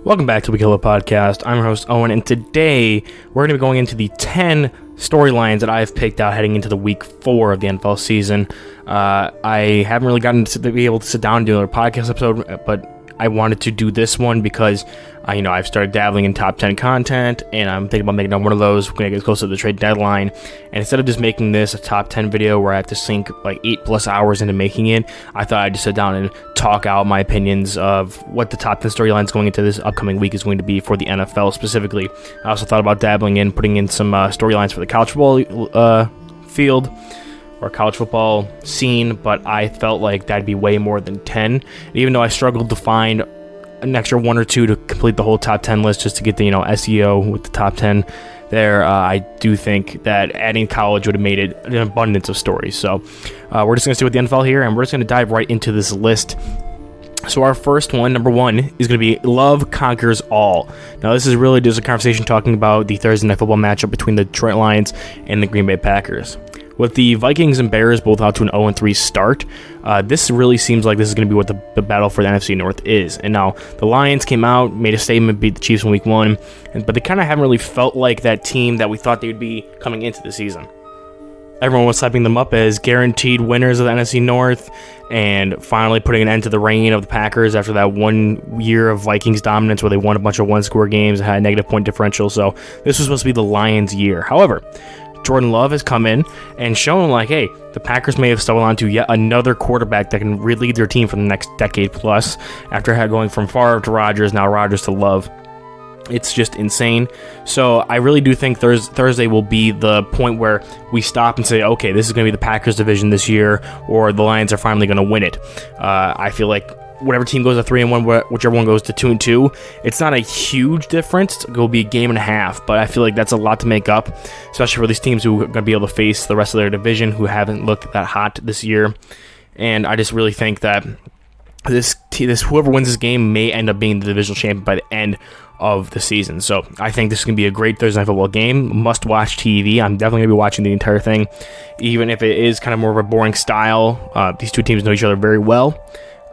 Welcome back to the Huddle podcast. I'm your host, Owen, and today we're going to be going into the 10 storylines that I've picked out heading into the week 4 of the NFL season. I haven't really gotten to be able to sit down and do another podcast episode, but I wanted to do this one because I've started dabbling in top 10 content, and I'm thinking about making one of those when I get closer to the trade deadline. And instead of just making this a top 10 video where I have to sink like 8+ hours into making it, I thought I'd just sit down and talk out my opinions of what the top 10 storylines going into this upcoming week is going to be for the NFL specifically. I also thought about dabbling in putting in some storylines for the college football field or college football scene, but I felt like that'd be way more than 10. Even though I struggled to find an extra one or two to complete the whole top 10 list just to get the SEO with the top 10 there, I do think that adding college would have made it an abundance of stories. So we're just going to stay with the NFL here, and we're just going to dive right into this list. So our first one, number 1, is going to be Love Conquers All. Now this is really just a conversation talking about the Thursday Night Football matchup between the Detroit Lions and the Green Bay Packers. With the Vikings and Bears both out to an 0-3 start, this really seems like this is going to be what the battle for the NFC North is. And now the Lions came out, made a statement, beat the Chiefs in week 1, but they kind of haven't really felt like that team that we thought they would be coming into the season. Everyone was hyping them up as guaranteed winners of the NFC North, and finally putting an end to the reign of the Packers after that 1 year of Vikings dominance where they won a bunch of one-score games and had a negative point differential. So this was supposed to be the Lions' year. However, Jordan Love has come in and shown like, hey, the Packers may have stumbled onto yet another quarterback that can really lead their team for the next decade plus after going from Favre to Rodgers, now Rodgers to Love. It's just insane. So I really do think Thursday will be the point where we stop and say, okay, this is going to be the Packers division this year, or the Lions are finally going to win it. I feel like whatever team goes to 3-1, whichever one goes to 2-2, it's not a huge difference. It'll be a game and a half, but I feel like that's a lot to make up, especially for these teams who are going to be able to face the rest of their division who haven't looked that hot this year. And I just really think that this whoever wins this game may end up being the divisional champion by the end of the season. So I think this is going to be a great Thursday Night Football game. Must-watch TV. I'm definitely going to be watching the entire thing, even if it is kind of more of a boring style. These two teams know each other very well.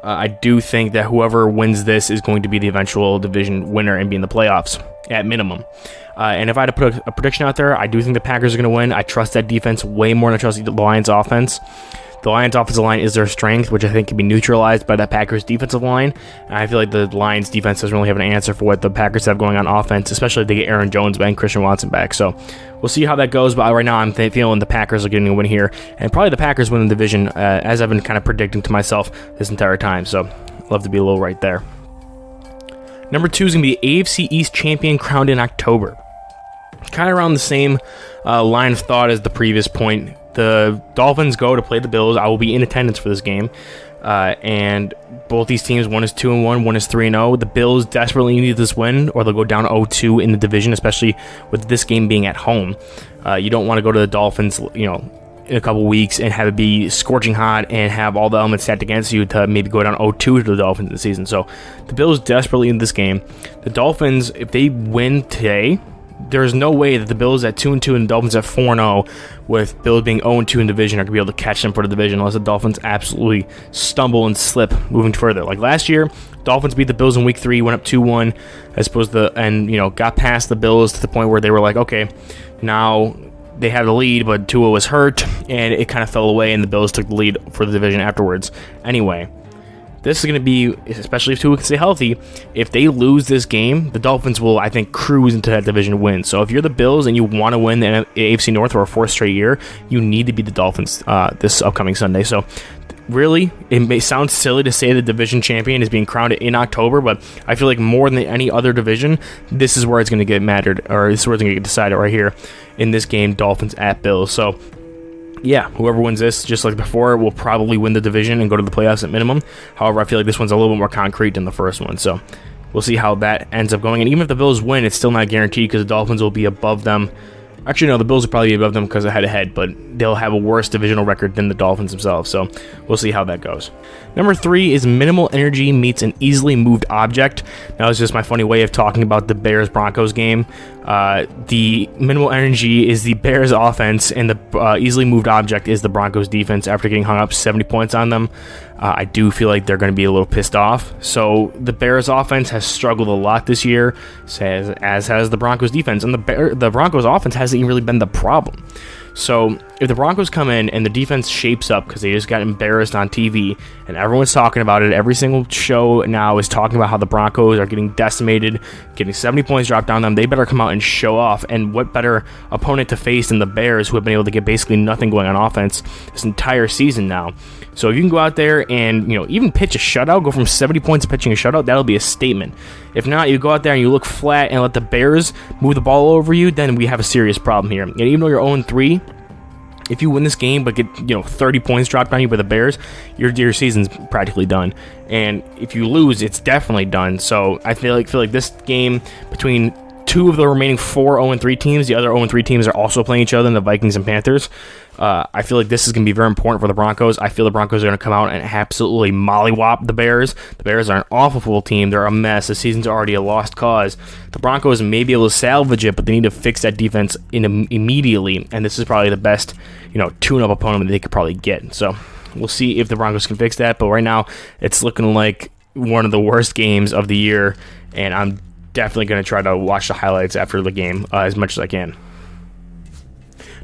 I do think that whoever wins this is going to be the eventual division winner and be in the playoffs, at minimum. And if I had to put a prediction out there, I do think the Packers are going to win. I trust that defense way more than I trust the Lions' offense. The Lions' offensive line is their strength, which I think can be neutralized by that Packers' defensive line. And I feel like the Lions' defense doesn't really have an answer for what the Packers have going on offense, especially if they get Aaron Jones and Christian Watson back. So we'll see how that goes, but right now I'm feeling the Packers are getting a win here, and probably the Packers win the division, as I've been kind of predicting to myself this entire time. So love to be a little right there. Number 2 is going to be AFC East champion crowned in October. Kind of around the same line of thought as the previous point. The Dolphins go to play the Bills. I will be in attendance for this game. And both these teams, one is 2-1, one is 3-0. The Bills desperately need this win, or they'll go down 0-2 in the division, especially with this game being at home. You don't want to go to the Dolphins, in a couple weeks and have it be scorching hot and have all the elements stacked against you to maybe go down 0-2 to the Dolphins in the season. So the Bills desperately need this game. The Dolphins, if they win today, there's no way that the Bills at 2-2 and the Dolphins at 4-0, with Bills being 0-2 in division, are going to be able to catch them for the division unless the Dolphins absolutely stumble and slip moving further. Like last year, Dolphins beat the Bills in week 3, went up 2-1, as opposed to, and got past the Bills to the point where they were like, okay, now they had the lead, but Tua was hurt, and it kind of fell away, and the Bills took the lead for the division afterwards. Anyway, this is going to be, especially if Tua can stay healthy, if they lose this game, the Dolphins will, I think, cruise into that division win. So if you're the Bills and you want to win the AFC North for a 4th straight year, you need to beat the Dolphins this upcoming Sunday. So really, it may sound silly to say the division champion is being crowned in October, but I feel like more than any other division, this is where it's going to get mattered, or this is where it's going to get decided right here in this game, Dolphins at Bills. So yeah, whoever wins this, just like before, will probably win the division and go to the playoffs at minimum. However, I feel like this one's a little bit more concrete than the first one, so we'll see how that ends up going. And even if the Bills win, it's still not guaranteed because the Dolphins will be above them Actually, no, the Bills will probably be above them because of head-to-head, but they'll have a worse divisional record than the Dolphins themselves, so we'll see how that goes. Number 3 is minimal energy meets an easily moved object. That was just my funny way of talking about the Bears-Broncos game. The minimal energy is the Bears offense, and the easily moved object is the Broncos defense after getting hung up 70 points on them. I do feel like they're going to be a little pissed off. So the Bears offense has struggled a lot this year, as has the Broncos defense, and the Broncos offense hasn't even really been the problem. So if the Broncos come in and the defense shapes up because they just got embarrassed on TV and everyone's talking about it, every single show now is talking about how the Broncos are getting decimated, getting 70 points dropped on them, they better come out and show off. And what better opponent to face than the Bears, who have been able to get basically nothing going on offense this entire season now. So if you can go out there and, even pitch a shutout, go from 70 points to pitching a shutout, that'll be a statement. If not, you go out there and you look flat and let the Bears move the ball over you, then we have a serious problem here. And even though you're 0-3, if you win this game but get 30 points dropped on you by the Bears, your season's practically done. And if you lose, it's definitely done. So I feel like this game between 2 of the remaining 4 0-3 teams, the other 0-3 teams are also playing each other in the Vikings and Panthers. I feel like this is going to be very important for the Broncos. I feel the Broncos are going to come out and absolutely mollywop the Bears. The Bears are an awful football team. They're a mess. The season's already a lost cause. The Broncos may be able to salvage it, but they need to fix that defense immediately, and this is probably the best tune-up opponent that they could probably get. So we'll see if the Broncos can fix that, but right now it's looking like one of the worst games of the year, and I'm definitely going to try to watch the highlights after the game as much as I can.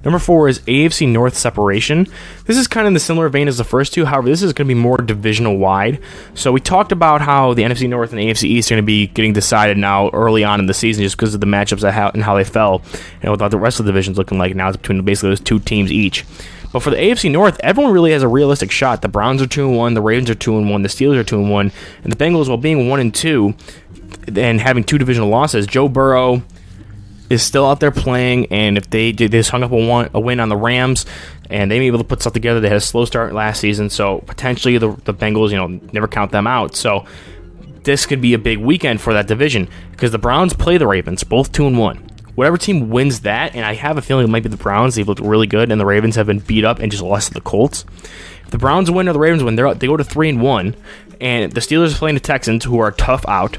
Number 4 is AFC North separation. This is kind of in the similar vein as the first two. However, this is going to be more divisional wide. So we talked about how the NFC North and the AFC East are going to be getting decided now early on in the season just because of the matchups and how they fell, and without the rest of the divisions looking like now it's between basically those 2 teams each. But for the AFC North, everyone really has a realistic shot. The Browns are 2-1, the Ravens are 2-1, the Steelers are 2-1, and the Bengals, while being 1-2 and having 2 divisional losses, Joe Burrow is still out there playing, and if they just hung up a win on the Rams, and they may be able to put stuff together. They had a slow start last season, so potentially the Bengals, never count them out. So this could be a big weekend for that division because the Browns play the Ravens, both 2-1. Whatever team wins that, and I have a feeling it might be the Browns. They've looked really good, and the Ravens have been beat up and just lost to the Colts. If the Browns win or the Ravens win, they go to 3-1, and the Steelers are playing the Texans, who are tough out.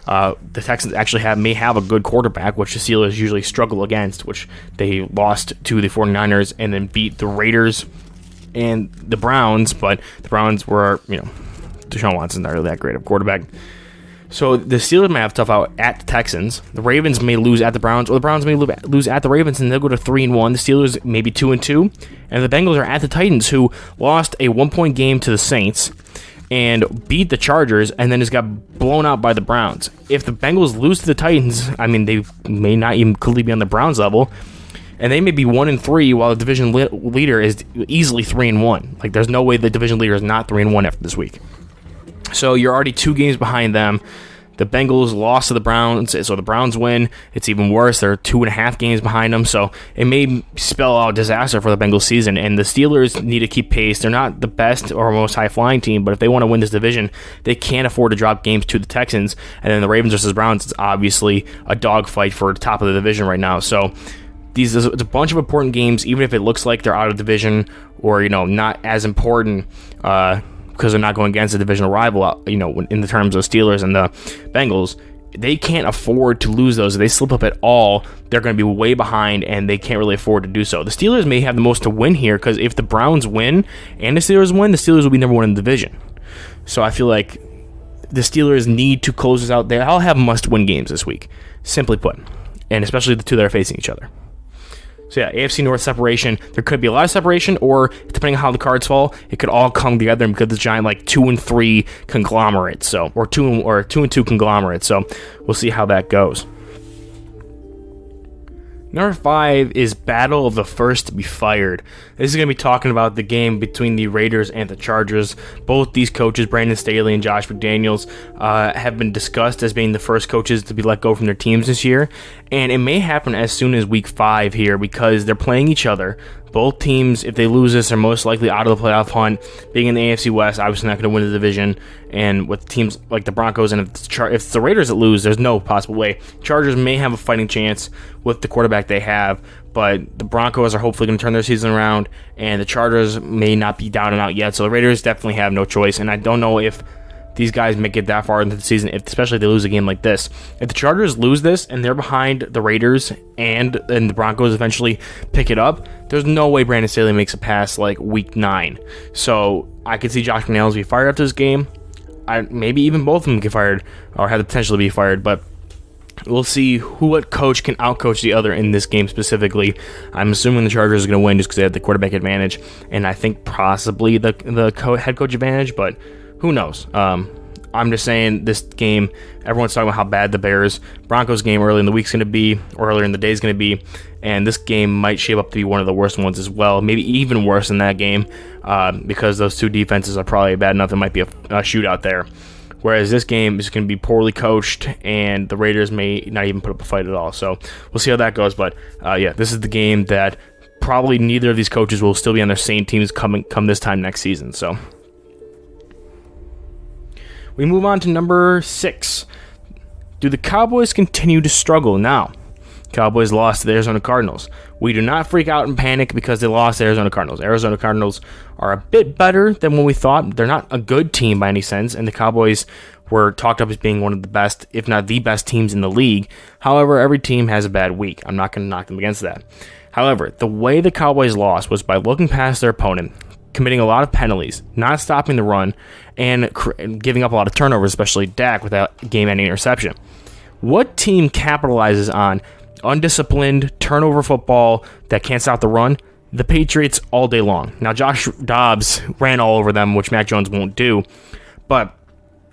The Texans actually may have a good quarterback, which the Steelers usually struggle against, which they lost to the 49ers and then beat the Raiders and the Browns, but the Browns were, Deshaun Watson's not really that great of a quarterback. So the Steelers may have tough out at the Texans. The Ravens may lose at the Browns, or the Browns may lose at the Ravens, and they'll go to 3-1. The Steelers may be 2-2, and the Bengals are at the Titans, who lost a 1-point game to the Saints and beat the Chargers, and then just got blown out by the Browns. If the Bengals lose to the Titans, they may not even clearly be on the Browns level, and they may be 1-3 while the division leader is easily 3-1. Like, there's no way the division leader is not 3-1 after this week. So you're already 2 games behind them. The Bengals lost to the Browns, so the Browns win. It's even worse. They're 2.5 games behind them, so it may spell out disaster for the Bengals season, and the Steelers need to keep pace. They're not the best or most high-flying team, but if they want to win this division, they can't afford to drop games to the Texans, and then the Ravens versus Browns is obviously a dogfight for the top of the division right now, so it's a bunch of important games, even if it looks like they're out of division or, not as important, because they're not going against a divisional rival, in the terms of Steelers and the Bengals. They can't afford to lose those. If they slip up at all, they're going to be way behind, and they can't really afford to do so. The Steelers may have the most to win here, because if the Browns win and the Steelers win, the Steelers will be number 1 in the division. So I feel like the Steelers need to close this out. I'll have must-win games this week, simply put, and especially the 2 that are facing each other. So yeah, AFC North separation. There could be a lot of separation, or depending on how the cards fall, it could all come together and become this giant 2-3 conglomerate. So, or 2-2 conglomerate. So we'll see how that goes. Number 5 is Battle of the First to be Fired. This is going to be talking about the game between the Raiders and the Chargers. Both these coaches, Brandon Staley and Josh McDaniels, have been discussed as being the first coaches to be let go from their teams this year. And it may happen as soon as week 5 here, because they're playing each other. Both teams, if they lose this, are most likely out of the playoff hunt. Being in the AFC West, obviously not going to win the division. And with teams like the Broncos and if it's the Raiders that lose, there's no possible way. Chargers may have a fighting chance with the quarterback they have, but the Broncos are hopefully going to turn their season around, and the Chargers may not be down and out yet. So the Raiders definitely have no choice, and I don't know if these guys make it that far into the season, especially if they lose a game like this. If the Chargers lose this and they're behind the Raiders and the Broncos eventually pick it up, there's no way Brandon Staley makes it past like week 9. So I could see Josh McDaniels be fired after this game. Maybe even both of them get fired or have the potential to be fired, but we'll see what coach can outcoach the other in this game specifically. I'm assuming the Chargers are going to win just because they have the quarterback advantage, and I think possibly the head coach advantage, but who knows? I'm just saying this game, everyone's talking about how bad the Bears-Broncos game early in the week's going to be, or earlier in the day is going to be, and this game might shape up to be one of the worst ones as well, maybe even worse than that game, because those two defenses are probably bad enough it might be a shootout there. Whereas this game is going to be poorly coached, and the Raiders may not even put up a fight at all. So we'll see how that goes, but yeah, this is the game that probably neither of these coaches will still be on their same teams come this time next season. So we move on to number 6. Do the Cowboys continue to struggle? Now, Cowboys lost to the Arizona Cardinals. We do not freak out and panic because they lost to Arizona Cardinals. Arizona Cardinals are a bit better than what we thought. They're not a good team by any sense, and the Cowboys were talked up as being one of the best, if not the best teams in the league. However, every team has a bad week. I'm not going to knock them against that. However, the way the Cowboys lost was by looking past their opponent, committing a lot of penalties, not stopping the run, and giving up a lot of turnovers, especially Dak, without game-ending interception. What team capitalizes on undisciplined turnover football that can't stop the run? The Patriots all day long. Now, Josh Dobbs ran all over them, which Mac Jones won't do, but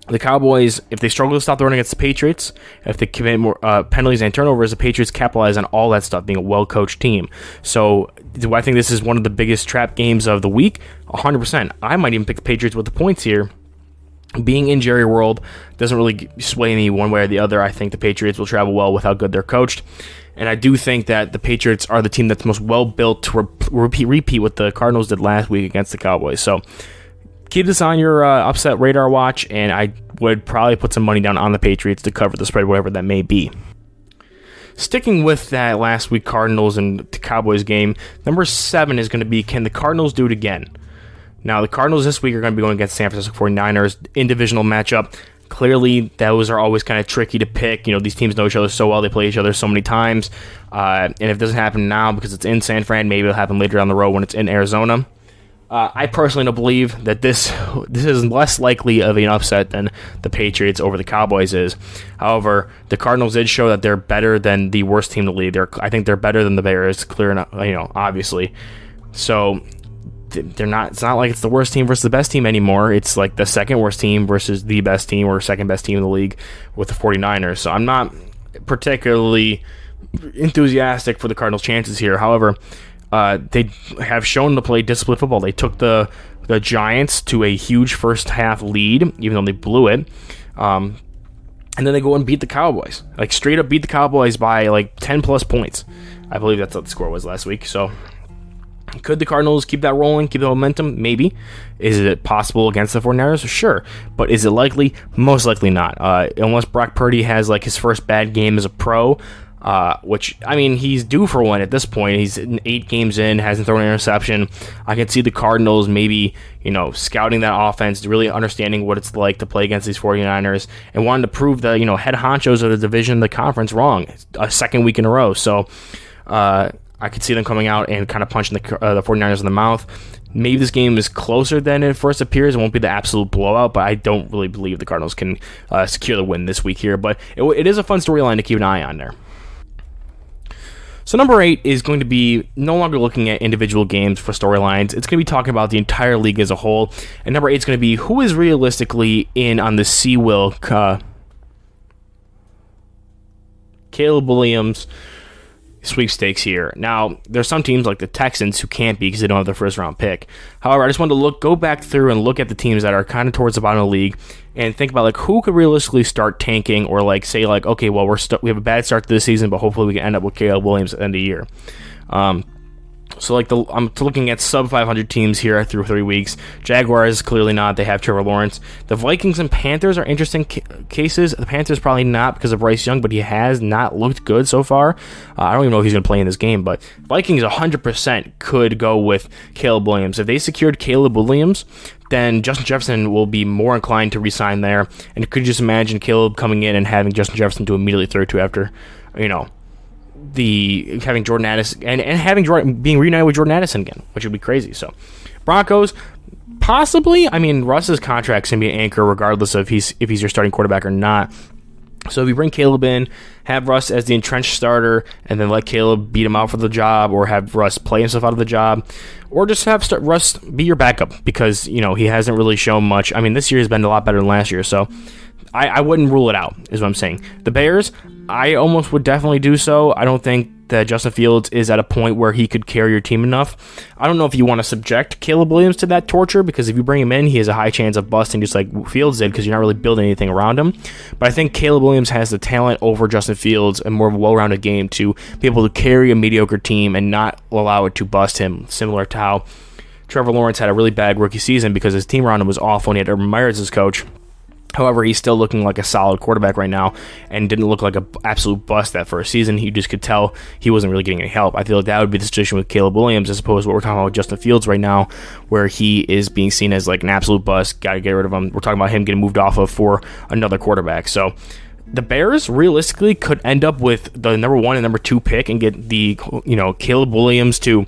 the Cowboys, if they struggle to stop the run against the Patriots, if they commit more penalties and turnovers, the Patriots capitalize on all that stuff, being a well-coached team. So do I think this is one of the biggest trap games of the week? 100%. I might even pick the Patriots with the points here. Being in Jerry World doesn't really sway me one way or the other. I think the Patriots will travel well with how good they're coached. And I do think that the Patriots are the team that's most well-built to repeat what the Cardinals did last week against the Cowboys. So keep this on your upset radar watch, and I would probably put some money down on the Patriots to cover the spread, whatever that may be. Sticking with that last week Cardinals and the Cowboys game, number 7 is going to be, can the Cardinals do it again? Now, the Cardinals this week are going to be going against San Francisco 49ers in divisional matchup. Clearly, those are always kind of tricky to pick. You know, these teams know each other so well. They play each other so many times. And if it doesn't happen now because it's in San Fran, maybe it'll happen later down the road when it's in Arizona. I personally don't believe that this is less likely of an upset than the Patriots over the Cowboys is. However, the Cardinals did show that they're better than the worst team in the league. I think they're better than the Bears, clear enough, obviously. So they're not. It's not like it's the worst team versus the best team anymore. It's like the second worst team versus the best team or second best team in the league with the 49ers. So I'm not particularly enthusiastic for the Cardinals' chances here. However, they have shown to play disciplined football. They took the Giants to a huge first half lead, even though they blew it. And then they go and beat the Cowboys. Like, straight up beat the Cowboys by like 10 plus points. I believe that's what the score was last week. So could the Cardinals keep that rolling, keep the momentum? Maybe. Is it possible against the 49ers? Sure. But is it likely? Most likely not. Unless Brock Purdy has like his first bad game as a pro, which, I mean, he's due for one at this point. He's 8 games in, hasn't thrown an interception. I can see the Cardinals maybe, scouting that offense, really understanding what it's like to play against these 49ers, and wanting to prove the, head honchos of the division, the conference, wrong a second week in a row. So I could see them coming out and kind of punching the 49ers in the mouth. Maybe this game is closer than it first appears. It won't be the absolute blowout, but I don't really believe the Cardinals can secure the win this week here. But it is a fun storyline to keep an eye on there. So number 8 is going to be no longer looking at individual games for storylines. It's going to be talking about the entire league as a whole. And number 8 is going to be who is realistically in on the Will Caleb Williams sweepstakes here. Now, there's some teams like the Texans who can't be because they don't have their first round pick. However, I just wanted to go back through and look at the teams that are kind of towards the bottom of the league and think about like who could realistically start tanking, or like say like, okay, well we have a bad start to this season, but hopefully we can end up with Caleb Williams at the end of the year. So I'm looking at sub 500 teams here through 3 weeks. Jaguars clearly not. They have Trevor Lawrence. The Vikings and Panthers are interesting cases. The Panthers probably not because of Bryce Young, but he has not looked good so far. I don't even know if he's going to play in this game, but Vikings 100% could go with Caleb Williams. If they secured Caleb Williams, then Justin Jefferson will be more inclined to resign there. And could you just imagine Caleb coming in and having Justin Jefferson to immediately throw to after, having Jordan Addison and having being reunited with Jordan Addison again, which would be crazy. So Broncos, possibly. I mean, Russ's contract's gonna be an anchor regardless of if he's your starting quarterback or not. So if you bring Caleb in, have Russ as the entrenched starter, and then let Caleb beat him out for the job, or have Russ play himself out of the job, or just have Russ be your backup because he hasn't really shown much. I mean, this year has been a lot better than last year, so I wouldn't rule it out, is what I'm saying. The Bears, I almost would definitely do so. I don't think that Justin Fields is at a point where he could carry your team enough. I don't know if you want to subject Caleb Williams to that torture, because if you bring him in, he has a high chance of busting just like Fields did, because you're not really building anything around him. But I think Caleb Williams has the talent over Justin Fields and more of a well-rounded game to be able to carry a mediocre team and not allow it to bust him, similar to how Trevor Lawrence had a really bad rookie season because his team around him was awful and he had Urban Meyer as his coach. However, he's still looking like a solid quarterback right now and didn't look like an absolute bust that first season. You just could tell he wasn't really getting any help. I feel like that would be the situation with Caleb Williams as opposed to what we're talking about with Justin Fields right now, where he is being seen as like an absolute bust. Got to get rid of him. We're talking about him getting moved off of for another quarterback. So the Bears realistically could end up with the number 1 and number 2 pick and get the Caleb Williams to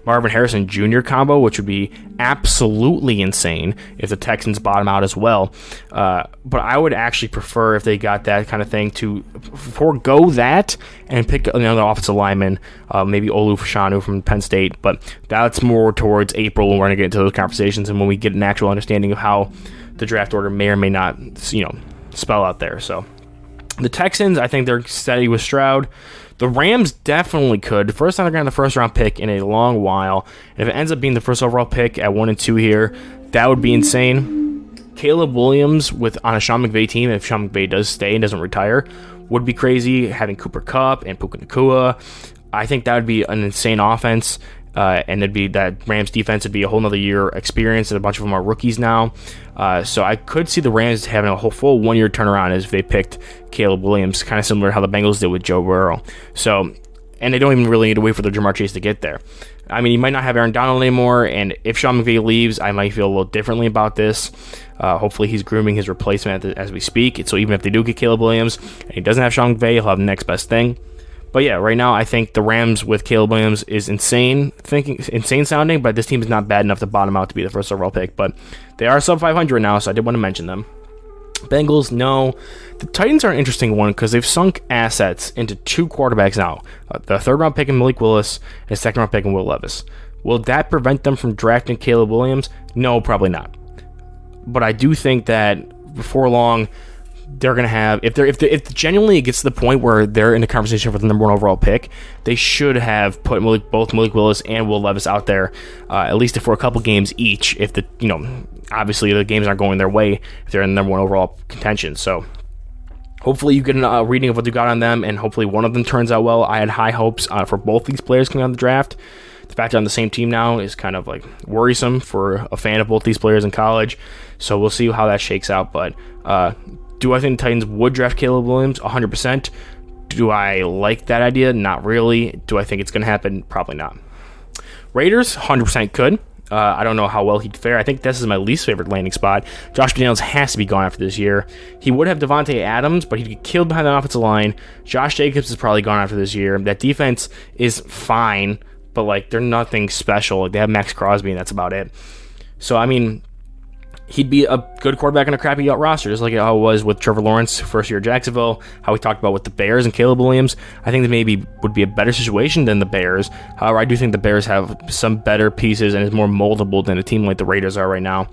Marvin Harrison Jr. combo, which would be absolutely insane if the Texans bottom out as well. But I would actually prefer, if they got that kind of thing, to forego that and pick another offensive lineman, maybe Olu Fashanu from Penn State. But that's more towards April when we're going to get into those conversations and when we get an actual understanding of how the draft order may or may not, spell out there. So the Texans, I think they're steady with Stroud. The Rams definitely could. First time they're going to have the first round pick in a long while. And if it ends up being the first overall pick at 1 and 2 here, that would be insane. Caleb Williams on a Sean McVay team, if Sean McVay does stay and doesn't retire, would be crazy. Having Cooper Kupp and Puka Nacua, I think that would be an insane offense. And it'd be that Rams defense would be a whole nother year experience, and a bunch of them are rookies now. So I could see the Rams having a whole full 1 year turnaround as they picked Caleb Williams, kind of similar to how the Bengals did with Joe Burrow. So, and they don't even really need to wait for the Jamar Chase to get there. I mean, you might not have Aaron Donald anymore, and if Sean McVay leaves, I might feel a little differently about this. Hopefully he's grooming his replacement as we speak. So even if they do get Caleb Williams and he doesn't have Sean McVay, he'll have the next best thing. But yeah, right now I think the Rams with Caleb Williams is insane sounding, but this team is not bad enough to bottom out to be the first overall pick. But they are sub 500 now, so I did want to mention them. Bengals, no. The Titans are an interesting one because they've sunk assets into 2 quarterbacks now. The third round pick in Malik Willis and a second round pick in Will Levis. Will that prevent them from drafting Caleb Williams? No, probably not. But I do think that before long, they're going to have, if genuinely it gets to the point where they're in the conversation for the number 1 overall pick, they should have put both Malik Willis and Will Levis out there, at least for a couple games each, if obviously the games aren't going their way if they're in the number 1 overall contention. So hopefully you get a reading of what you got on them, and hopefully one of them turns out well. I had high hopes for both these players coming out of the draft. The fact they're on the same team now is kind of like worrisome for a fan of both these players in college. So we'll see how that shakes out. But do I think the Titans would draft Caleb Williams? 100%. Do I like that idea? Not really. Do I think it's going to happen? Probably not. Raiders, 100% could. I don't know how well he'd fare. I think this is my least favorite landing spot. Josh McDaniels has to be gone after this year. He would have Devontae Adams, but he'd get killed behind the offensive line. Josh Jacobs is probably gone after this year. That defense is fine, but they're nothing special. They have Max Crosby, and that's about it. So, I mean, he'd be a good quarterback on a crappy roster, just like how it was with Trevor Lawrence first year at Jacksonville, how we talked about with the Bears and Caleb Williams. I think that maybe would be a better situation than the Bears. However, I do think the Bears have some better pieces and is more moldable than a team like the Raiders are right now.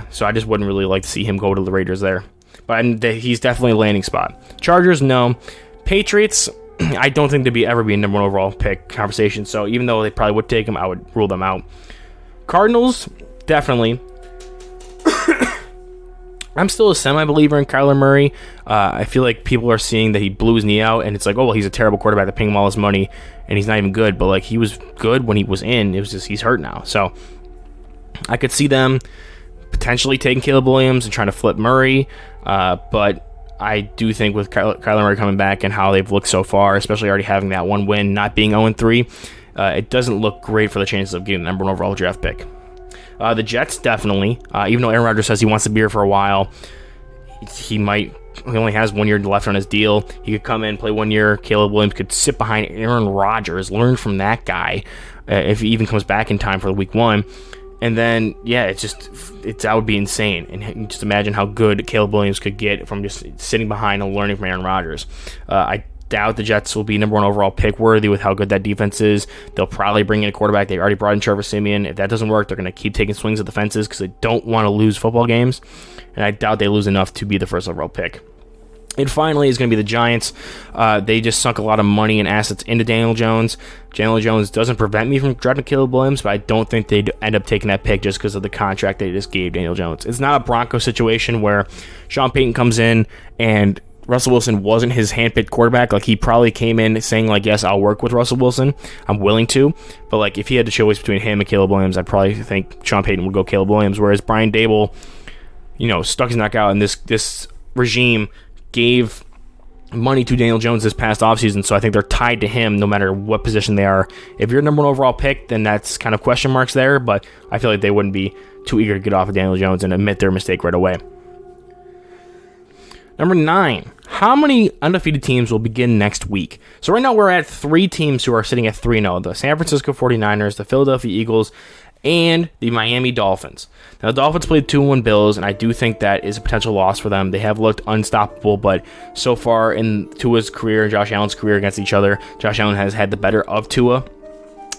So I just wouldn't really like to see him go to the Raiders there. But he's definitely a landing spot. Chargers, no. Patriots, I don't think they'd ever be a number 1 overall pick conversation. So even though they probably would take him, I would rule them out. Cardinals, definitely. I'm still a semi-believer in Kyler Murray. I feel like people are seeing that he blew his knee out, and it's like, oh, well, he's a terrible quarterback. They're paying him all his money, and he's not even good. But, like, he was good when he was in. It was just he's hurt now. So I could see them potentially taking Caleb Williams and trying to flip Murray. But I do think with Kyler Murray coming back and how they've looked so far, especially already having that one win, not being 0-3, it doesn't look great for the chances of getting the number 1 overall draft pick. The Jets, definitely. Even though Aaron Rodgers says he wants to be here for a while, he only has 1 year left on his deal. He could come in, play 1 year. Caleb Williams could sit behind Aaron Rodgers, learn from that guy, if he even comes back in time for week 1. And then, yeah, that would be insane. And just imagine how good Caleb Williams could get from just sitting behind and learning from Aaron Rodgers. I doubt the Jets will be number 1 overall pick worthy with how good that defense is. They'll probably bring in a quarterback. They already brought in Trevor Siemian. If that doesn't work, they're going to keep taking swings at the fences because they don't want to lose football games. And I doubt they lose enough to be the first overall pick. And finally is going to be the Giants. They just sunk a lot of money and assets into Daniel Jones. Daniel Jones doesn't prevent me from drafting Caleb Williams, but I don't think they'd end up taking that pick just because of the contract they just gave Daniel Jones. It's not a Bronco situation where Sean Payton comes in and Russell Wilson wasn't his handpicked quarterback. Like, he probably came in saying, like, yes, I'll work with Russell Wilson. I'm willing to. But, like, if he had to choose between him and Caleb Williams, I'd probably think Sean Payton would go Caleb Williams. Whereas Brian Dable, stuck his neck out, and this regime gave money to Daniel Jones this past offseason, so I think they're tied to him no matter what position they are. If you're number 1 overall pick, then that's kind of question marks there, but I feel like they wouldn't be too eager to get off of Daniel Jones and admit their mistake right away. Number 9, how many undefeated teams will begin next week? So right now we're at 3 teams who are sitting at 3-0. The San Francisco 49ers, the Philadelphia Eagles, and the Miami Dolphins. Now, the Dolphins played 2-1 Bills, and I do think that is a potential loss for them. They have looked unstoppable, but so far in Tua's career and Josh Allen's career against each other, Josh Allen has had the better of Tua.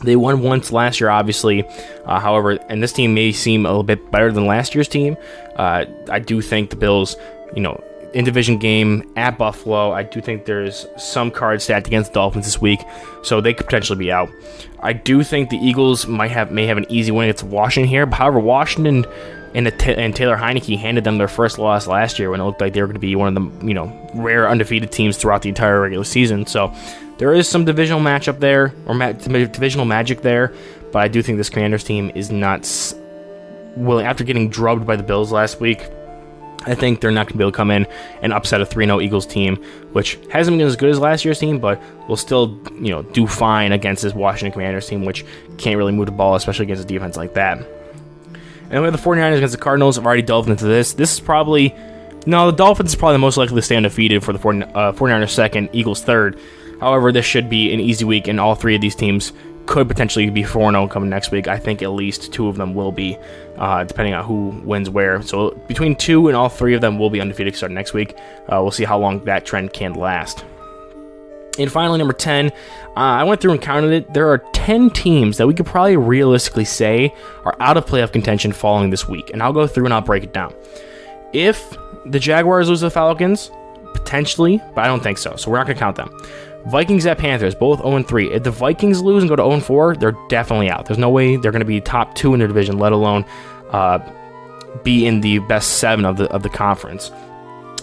They won once last year, obviously. However, and this team may seem a little bit better than last year's team. I do think the Bills, in division game at Buffalo, I do think there's some cards stacked against the Dolphins this week, so they could potentially be out. I do think the Eagles may have an easy win against Washington here. However, Washington and Taylor Heineke handed them their first loss last year when it looked like they were going to be one of the rare undefeated teams throughout the entire regular season. So there is some divisional matchup there, or divisional magic there, but I do think this Commanders team is not willing, after getting drubbed by the Bills last week. I think they're not going to be able to come in and upset a 3-0 Eagles team, which hasn't been as good as last year's team, but will still, do fine against this Washington Commanders team, which can't really move the ball, especially against a defense like that. And we have the 49ers against the Cardinals. I've already delved into this. This is probably... No, the Dolphins is probably the most likely to stay undefeated for the 49ers second, Eagles third. However, this should be an easy week, and all 3 of these teams could potentially be 4-0 coming next week. I think at least 2 of them will be, depending on who wins where. So between 2 and all 3 of them will be undefeated starting next week. We'll see how long that trend can last. And finally, number 10, I went through and counted it. There are 10 teams that we could probably realistically say are out of playoff contention following this week. And I'll go through and I'll break it down. If the Jaguars lose to the Falcons, potentially, but I don't think so. So we're not going to count them. Vikings at Panthers, both 0-3. If the Vikings lose and go to 0-4, they're definitely out. There's no way they're going to be top 2 in their division, let alone be in the best 7 of the conference.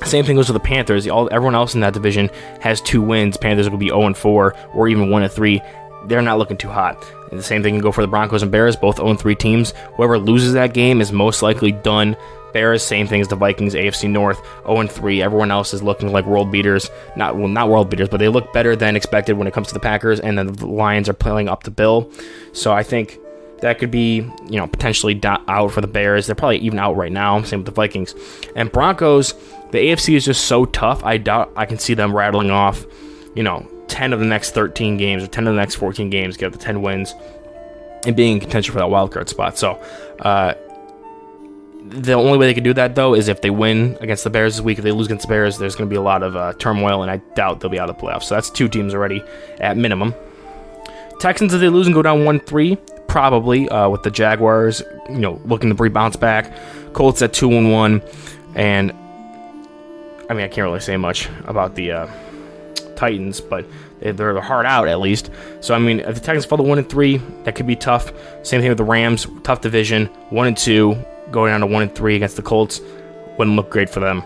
Same thing goes with the Panthers. Everyone else in that division has 2 wins. Panthers will be 0-4 or even 1-3. They're not looking too hot. And the same thing can go for the Broncos and Bears, both 0-3 teams. Whoever loses that game is most likely done. Bears, same thing as the Vikings, AFC North, 0-3. Everyone else is looking like world beaters. Not world beaters, but they look better than expected when it comes to the Packers, and then the Lions are playing up to Bill. So I think that could be, potentially out for the Bears. They're probably even out right now. Same with the Vikings. And Broncos, the AFC is just so tough. I doubt I can see them rattling off, 10 of the next 13 games or 10 of the next 14 games, get up to 10 wins, and being in contention for that wild card spot. So, the only way they could do that, though, is if they win against the Bears this week. If they lose against the Bears, there's going to be a lot of turmoil, and I doubt they'll be out of the playoffs. So that's 2 teams already at minimum. Texans, if they lose and go down 1-3, probably, with the Jaguars, looking to bounce back. Colts at 2-1, and, I can't really say much about the Titans, but they're hard out, at least. So, if the Texans fall to 1-3, that could be tough. Same thing with the Rams, tough division, 1-2. Going down to 1-3 against the Colts. wouldn't look great for them.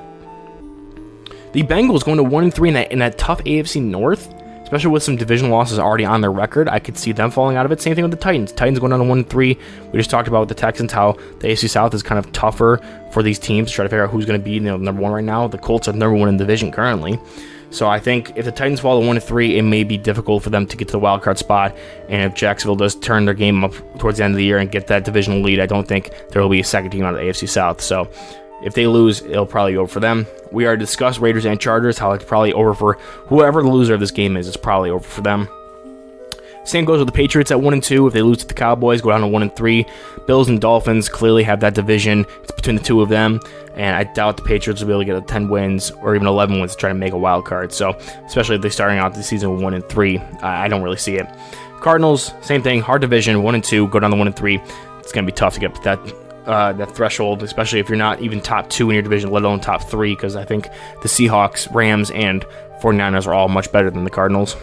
The Bengals going to 1-3 in that tough AFC North, especially with some division losses already on their record. I could see them falling out of it. Same thing with the Titans. Titans going down to 1-3. We just talked about with the Texans how the AFC South is kind of tougher for these teams to try to figure out who's going to be number one right now. The Colts are number one in the division currently. So I think if the Titans fall to 1-3, it may be difficult for them to get to the wild card spot. And if Jacksonville does turn their game up towards the end of the year and get that divisional lead, I don't think there will be a second team out of the AFC South. So if they lose, it'll probably go for them. We already discussed Raiders and Chargers, how it's probably over for whoever the loser of this game is. It's probably over for them. Same goes with the Patriots at 1-2. If they lose to the Cowboys, go down to 1-3. Bills and Dolphins clearly have that division. It's between the two of them, and I doubt the Patriots will be able to get 10 wins or even 11 wins to try to make a wild card. So, especially if they're starting out the season with 1-3, I don't really see it. Cardinals, same thing, hard division, 1-2, go down to 1-3. It's going to be tough to get that threshold, especially if you're not even top 2 in your division, let alone top 3, because I think the Seahawks, Rams, and 49ers are all much better than the Cardinals.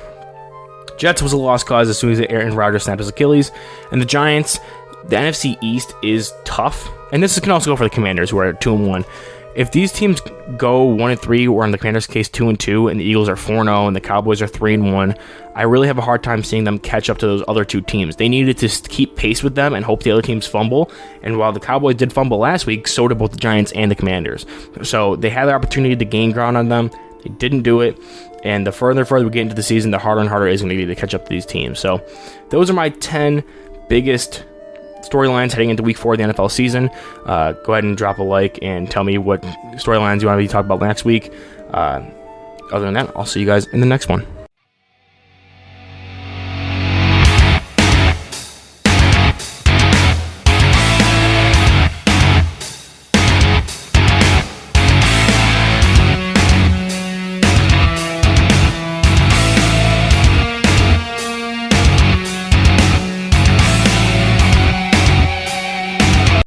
Jets was a lost cause as soon as Aaron Rodgers snapped his Achilles. And the Giants, the NFC East is tough. And this can also go for the Commanders, who are 2-1. If these teams go 1-3, or in the Commanders' case 2-2, and the Eagles are 4-0, and the Cowboys are 3-1, I really have a hard time seeing them catch up to those other two teams. They needed to keep pace with them and hope the other teams fumble. And while the Cowboys did fumble last week, so did both the Giants and the Commanders. So they had the opportunity to gain ground on them. They didn't do it. And the further we get into the season, the harder and harder it is going to be to catch up to these teams. So those are my 10 biggest storylines heading into week 4 of the NFL season. Go ahead and drop a like and tell me what storylines you want to be talking about next week. Other than that, I'll see you guys in the next one.